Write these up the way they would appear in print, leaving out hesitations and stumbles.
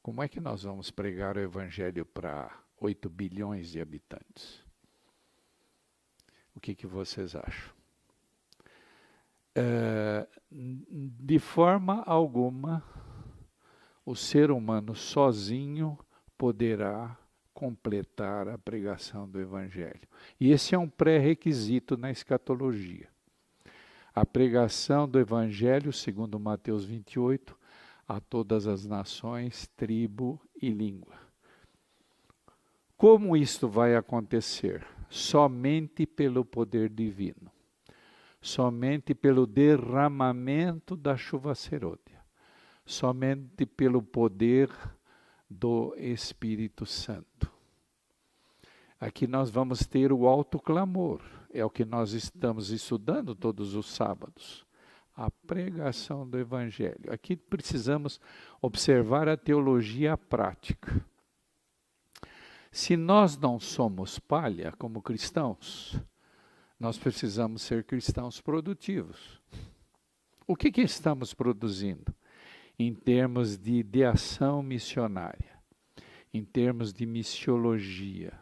Como é que nós vamos pregar o Evangelho para 8 bilhões de habitantes? O que vocês acham? De forma alguma, o ser humano sozinho poderá completar a pregação do Evangelho. E esse é um pré-requisito na escatologia. A pregação do Evangelho, segundo Mateus 28, a todas as nações, tribo e língua. Como isto vai acontecer? Somente pelo poder divino. Somente pelo derramamento da chuva serôdia. Somente pelo poder do Espírito Santo. Aqui nós vamos ter o alto clamor. É o que nós estamos estudando todos os sábados. A pregação do Evangelho. Aqui precisamos observar a teologia prática. Se nós não somos palha como cristãos, nós precisamos ser cristãos produtivos. O que estamos produzindo? Em termos de ideação missionária, em termos de missiologia,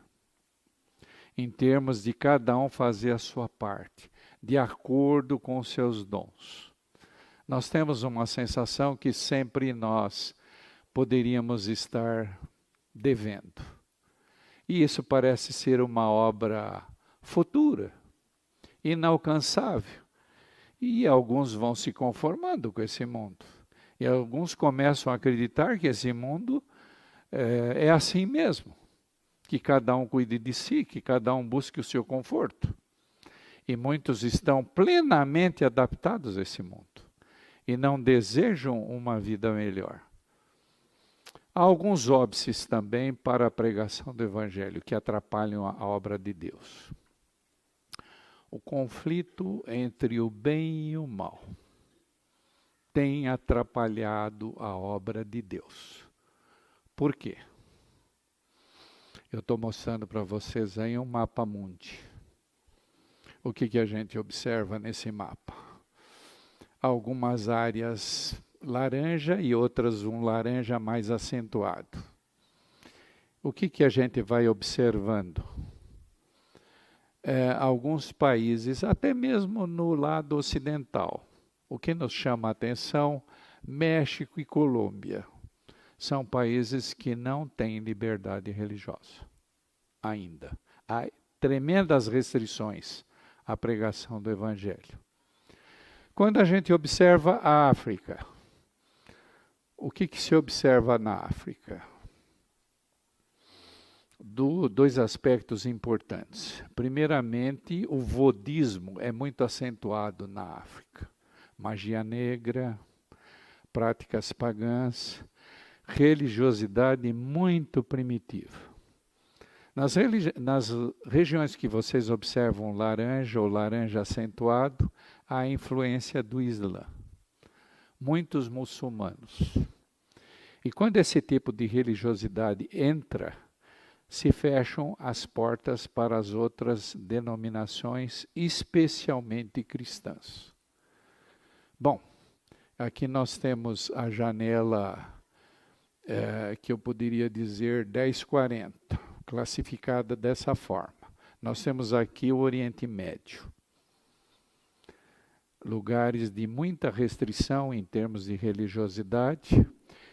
em termos de cada um fazer a sua parte, de acordo com os seus dons. Nós temos uma sensação que sempre nós poderíamos estar devendo. E isso parece ser uma obra futura, inalcançável. E alguns vão se conformando com esse mundo. E alguns começam a acreditar que esse mundo é assim mesmo. Que cada um cuide de si, que cada um busque o seu conforto. E muitos estão plenamente adaptados a esse mundo. E não desejam uma vida melhor. Há alguns óbices também para a pregação do Evangelho, que atrapalham a obra de Deus. O conflito entre o bem e o mal tem atrapalhado a obra de Deus. Por quê? Eu estou mostrando para vocês aí um mapa mundi. O que a gente observa nesse mapa? Algumas áreas laranja e outras um laranja mais acentuado. O que a gente vai observando? Alguns países, até mesmo no lado ocidental. O que nos chama a atenção, México e Colômbia. São países que não têm liberdade religiosa, ainda. Há tremendas restrições à pregação do Evangelho. Quando a gente observa a África, o que se observa na África? Dois aspectos importantes. Primeiramente, o vodismo é muito acentuado na África. Magia negra, práticas pagãs, religiosidade muito primitiva. Nas regiões que vocês observam laranja ou laranja acentuado, há a influência do Islã. Muitos muçulmanos. E quando esse tipo de religiosidade entra, se fecham as portas para as outras denominações, especialmente cristãs. Bom, aqui nós temos a janela que eu poderia dizer 1040, classificada dessa forma. Nós temos aqui o Oriente Médio. Lugares de muita restrição em termos de religiosidade.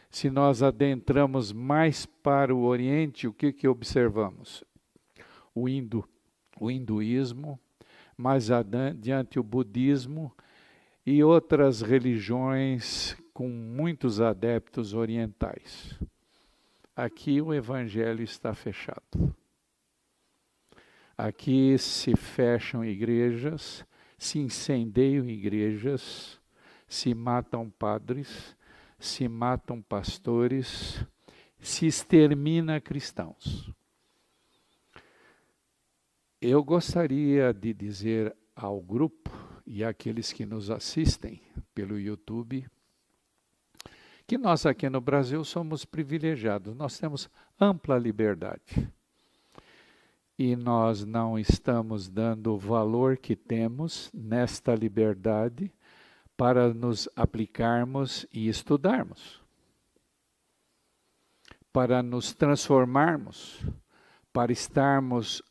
Se nós adentramos mais para o Oriente, o que observamos? O hinduísmo, mais adiante o budismo e outras religiões com muitos adeptos orientais. Aqui o Evangelho está fechado. Aqui se fecham igrejas, se incendeiam igrejas, se matam padres, se matam pastores, se extermina cristãos. Eu gostaria de dizer ao grupo e àqueles que nos assistem pelo YouTube que nós aqui no Brasil somos privilegiados, nós temos ampla liberdade. E nós não estamos dando o valor que temos nesta liberdade para nos aplicarmos e estudarmos. para nos transformarmos, para estarmos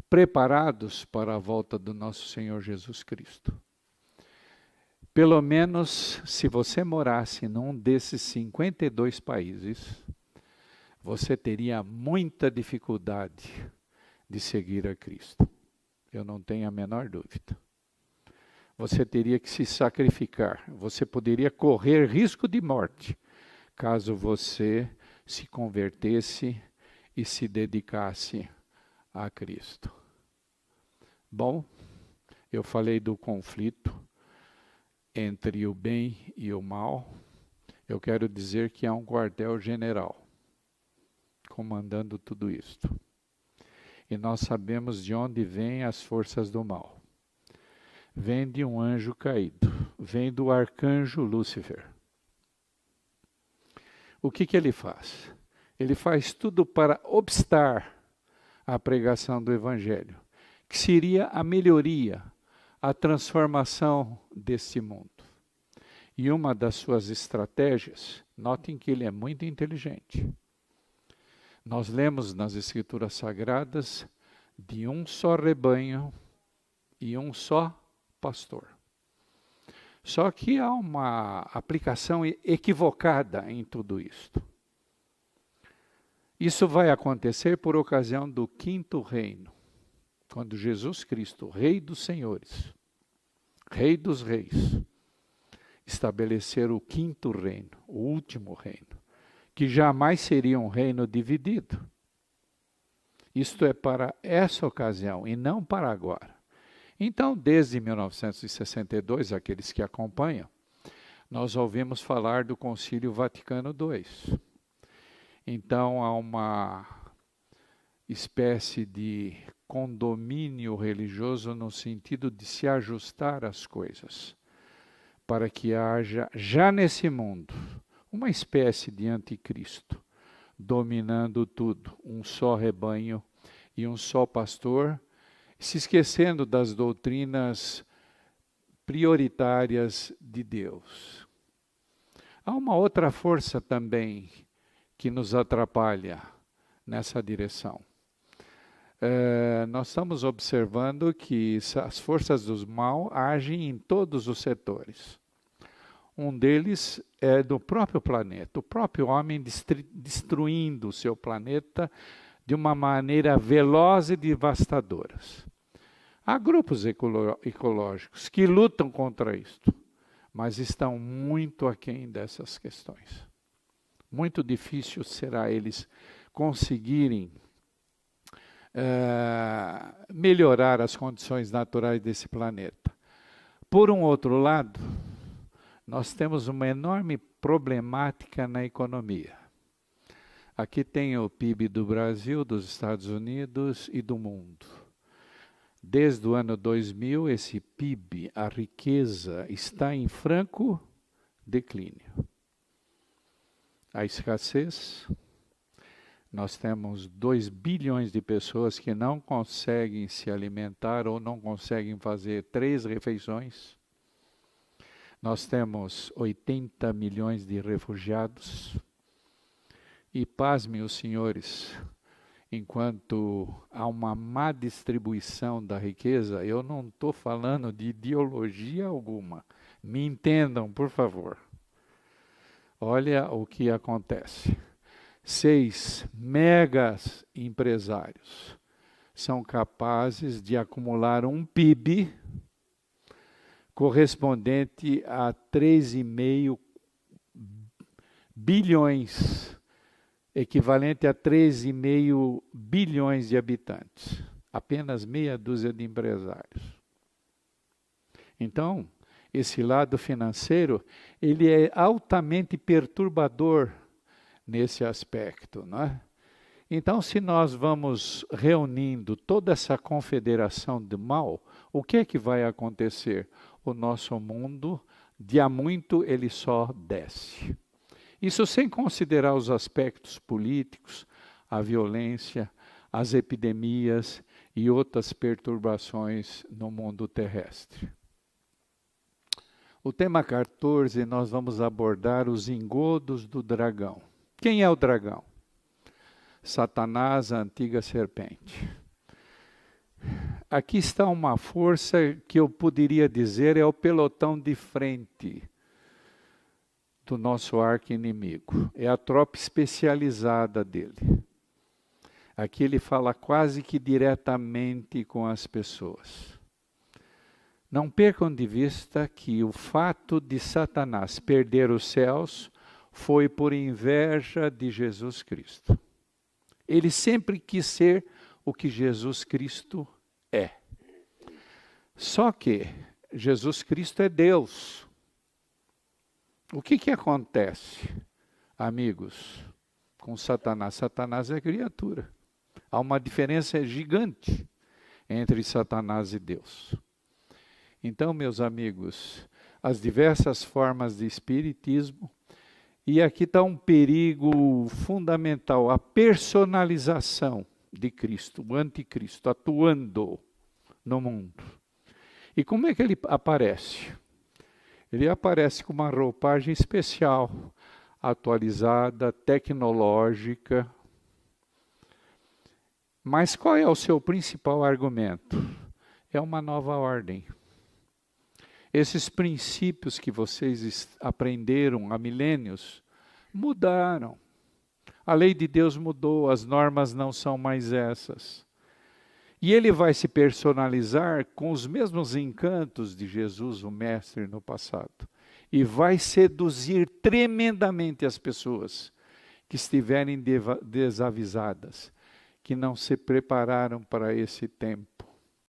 preparados para a volta do nosso Senhor Jesus Cristo. Pelo menos, se você morasse num desses 52 países, você teria muita dificuldade de seguir a Cristo. Eu não tenho a menor dúvida. Você teria que se sacrificar. Você poderia correr risco de morte, caso você se convertesse e se dedicasse a Cristo. Bom, eu falei do conflito entre o bem e o mal. Eu quero dizer que há um quartel-general comandando tudo isto. E nós sabemos de onde vêm as forças do mal. Vem de um anjo caído, vem do arcanjo Lúcifer. O que ele faz? Ele faz tudo para obstar a pregação do Evangelho, que seria a melhoria, a transformação desse mundo. E uma das suas estratégias, notem que ele é muito inteligente. Nós lemos nas Escrituras Sagradas de um só rebanho e um só pastor. Só que há uma aplicação equivocada em tudo isto. Isso vai acontecer por ocasião do quinto reino, quando Jesus Cristo, Rei dos Senhores, Rei dos Reis, estabelecer o quinto reino, o último reino, que jamais seria um reino dividido. Isto é para essa ocasião e não para agora. Então, desde 1962, aqueles que acompanham, nós ouvimos falar do Concílio Vaticano II. Então, há uma espécie de condomínio religioso no sentido de se ajustar às coisas, para que haja, já nesse mundo, uma espécie de anticristo, dominando tudo, um só rebanho e um só pastor, se esquecendo das doutrinas prioritárias de Deus. Há uma outra força também que nos atrapalha nessa direção. Nós estamos observando que as forças do mal agem em todos os setores. Um deles é do próprio planeta, o próprio homem destruindo o seu planeta de uma maneira veloz e devastadora. Há grupos ecológicos que lutam contra isto, mas estão muito aquém dessas questões. Muito difícil será eles conseguirem melhorar as condições naturais desse planeta. Por um outro lado, nós temos uma enorme problemática na economia. Aqui tem o PIB do Brasil, dos Estados Unidos e do mundo. Desde o ano 2000, esse PIB, a riqueza, está em franco declínio. A escassez, nós temos 2 bilhões de pessoas que não conseguem se alimentar ou não conseguem fazer 3 refeições. Nós temos 80 milhões de refugiados. E pasmem os senhores, enquanto há uma má distribuição da riqueza, eu não estou falando de ideologia alguma. Me entendam, por favor. Olha o que acontece. 6 megas empresários são capazes de acumular um PIB correspondente a 3,5 bilhões, equivalente a 13,5 bilhões de habitantes. Apenas meia dúzia de empresários. Então, esse lado financeiro, ele é altamente perturbador nesse aspecto, não é? Então, se nós vamos reunindo toda essa confederação do mal, o que é que vai acontecer? O nosso mundo, de a muito, ele só desce. Isso sem considerar os aspectos políticos, a violência, as epidemias e outras perturbações no mundo terrestre. O tema 14, nós vamos abordar os engodos do dragão. Quem é o dragão? Satanás, a antiga serpente. Aqui está uma força que eu poderia dizer é o pelotão de frente do nosso arqui-inimigo. É a tropa especializada dele. Aqui ele fala quase que diretamente com as pessoas. Não percam de vista que o fato de Satanás perder os céus foi por inveja de Jesus Cristo. Ele sempre quis ser o que Jesus Cristo é. Só que Jesus Cristo é Deus. O que acontece, amigos, com Satanás? Satanás é criatura. Há uma diferença gigante entre Satanás e Deus. Então, meus amigos, as diversas formas de espiritismo, e aqui está um perigo fundamental, a personalização de Cristo, o anticristo, atuando no mundo. E como é que ele aparece? Ele aparece com uma roupagem especial, atualizada, tecnológica. Mas qual é o seu principal argumento? É uma nova ordem. Esses princípios que vocês aprenderam há milênios mudaram. A lei de Deus mudou, as normas não são mais essas. E ele vai se personalizar com os mesmos encantos de Jesus, o Mestre, no passado. E vai seduzir tremendamente as pessoas que estiverem desavisadas, que não se prepararam para esse tempo.